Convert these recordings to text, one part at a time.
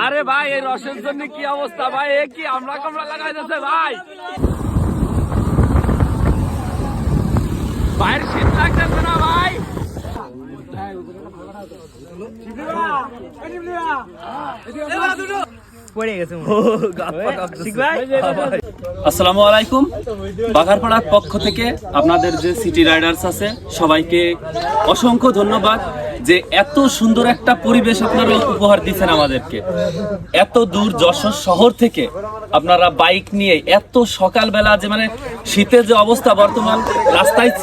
আরে ভাই এই রসের জন্য কি অবস্থা ভাই, এ কি আমরা কামড়া লাগাইতেছে ভাই। ভাইয়ের শীত লাগতেছে না ভাই? আসসালামু আলাইকুম। বাঘারপাড়ার পক্ষ থেকে আপনাদের যে সিটি রাইডার্স আছে সবাইকে অসংখ্য ধন্যবাদ যে এত সুন্দর একটা পরিবেশ আপনারা উপহার দিচ্ছেন আমাদেরকে। এত দূর যশোর শহর থেকে আপনারা বাইক নিয়ে এত সকালবেলা, যে মানে শীতের যে অবস্থা বর্তমান, রাস্তায়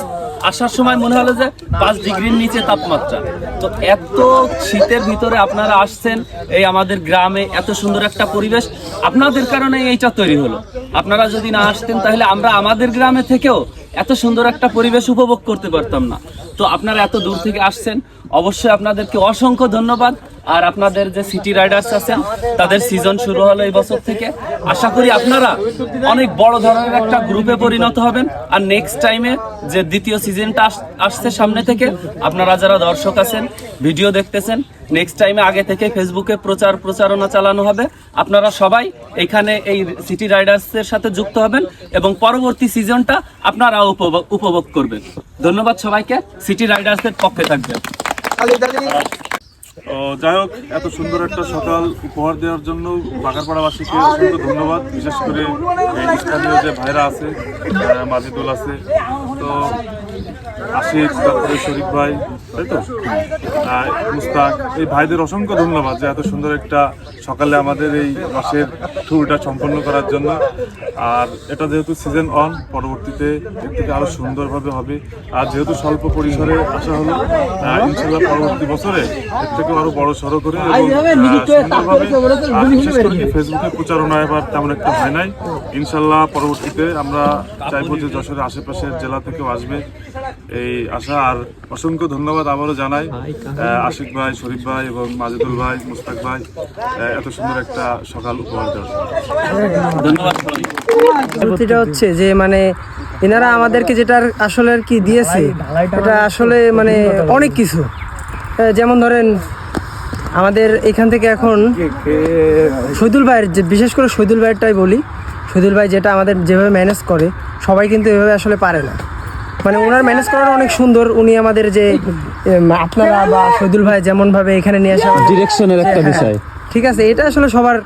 আসার সময় মনে হলো যে 5 ডিগ্রির নিচে তাপমাত্রা। তো এত শীতের ভিতরে আপনারা আসছেন এই আমাদের গ্রামে, এত সুন্দর একটা পরিবেশ আপনাদের কারণে এইটা তৈরি হলো। আপনারা যদি না আসতেন তাহলে আমরা আমাদের গ্রামে থেকেও এত সুন্দর একটা পরিবেশ উপভোগ করতে পারতাম না। তো আপনারা এত দূর থেকে আসছেন, অবশ্যই আপনাদেরকে অসংখ্য ধন্যবাদ। আর আপনাদের যে সিটি রাইডার্স আছেন তাদের সিজন শুরু হলো এই বছর থেকে। আশা করি আপনারা অনেক বড় ধরনের একটা গ্রুপে পরিণত হবেন। আর নেক্সট টাইমে যে দ্বিতীয় সিজনটা আসছে সামনে থেকে, আপনারা যারা দর্শক আছেন, ভিডিও দেখতেছেন, নেক্সট টাইমে আগে থেকে ফেসবুকে প্রচারণা চালানো হবে। আপনারা সবাই এখানে এই সিটি রাইডার্সের সাথে যুক্ত হবেন এবং পরবর্তী সিজনটা আপনারা উপভোগ করবেন। ধন্যবাদ সবাইকে, সিটি রাইডার্সের পক্ষে থাকবেন। যাই হোক, এত সুন্দর একটা সকাল উপহার দেওয়ার জন্য বাঘারপাড়াবাসীকে অসংখ্য ধন্যবাদ। বিশেষ করে এই স্থানীয় যে ভাইরা আছে, মাজিদুল আছে, তো আশিক, তারপরে শরীফ ভাই, তাই তো মুস্তাক, এই ভাইদের অসংখ্য ধন্যবাদ যে এত সুন্দর একটা সকালে আমাদের এই মাসের ট্যুরটা সম্পন্ন করার জন্য। আর এটা যেহেতু সিজন অন, পরবর্তীতে এর থেকে আরও সুন্দরভাবে হবে। আর যেহেতু স্বল্প পরিসরে আসা হলো, ইনশাল্লাহ পরবর্তী বছরে এর থেকে আরও বড় সড়ো করে সুন্দরভাবে, বিশেষ করে ফেসবুকে প্রচারণা এবার তেমন একটা হয় নাই। ইনশাল্লাহ পরবর্তীতে আমরা চাইবো যে যশোরের আশেপাশের জেলা থেকেও আসবে এই আশা। আর অসংখ্য ধন্যবাদ আবারও জানাই আশিক ভাই, শরীফ ভাই এবং মাজিদুল ভাই, মুস্তাক ভাই, এত সুন্দর একটা সকাল উপহার দেওয়ার ধন্যবাদ। সত্যিটা হচ্ছে যে মানে এনারা আমাদেরকে যেটা আসলে আর কি দিয়েছে, এটা আসলে মানে অনেক কিছু। যেমন ধরেন আমাদের এখান থেকে এখন শহীদুল ভাইয়ের, যে বিশেষ করে শহীদুল ভাইয়েরটাই বলি, শহীদুল ভাই যেটা আমাদের যেভাবে ম্যানেজ করে, সবাই কিন্তু এভাবে আসলে পারে না। মানে ওনার ম্যানেজ করাটা অনেক সুন্দর। উনি আমাদের যে আপনারা বা শহীদুল ভাই যেমনভাবে এখানে নিয়ে আসা, ডিরেকশনের একটা বিষয়, ঠিক আছে, এটা আসলে সবার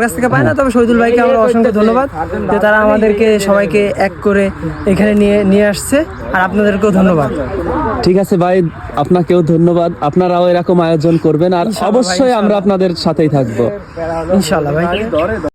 কাছ থেকে পায় না। তবে শহীদুল ভাইকে আমরা অসংখ্য ধন্যবাদ যে তারা আমাদেরকে সবাইকে এক করে এখানে নিয়ে আসছে। আর আপনাদেরকেও ধন্যবাদ। ঠিক আছে ভাই, আপনাকেও ধন্যবাদ। আপনারাও এরকম আয়োজন করবেন আর অবশ্যই আমরা আপনাদের সাথেই থাকবো ইনশাআল্লাহ ভাই।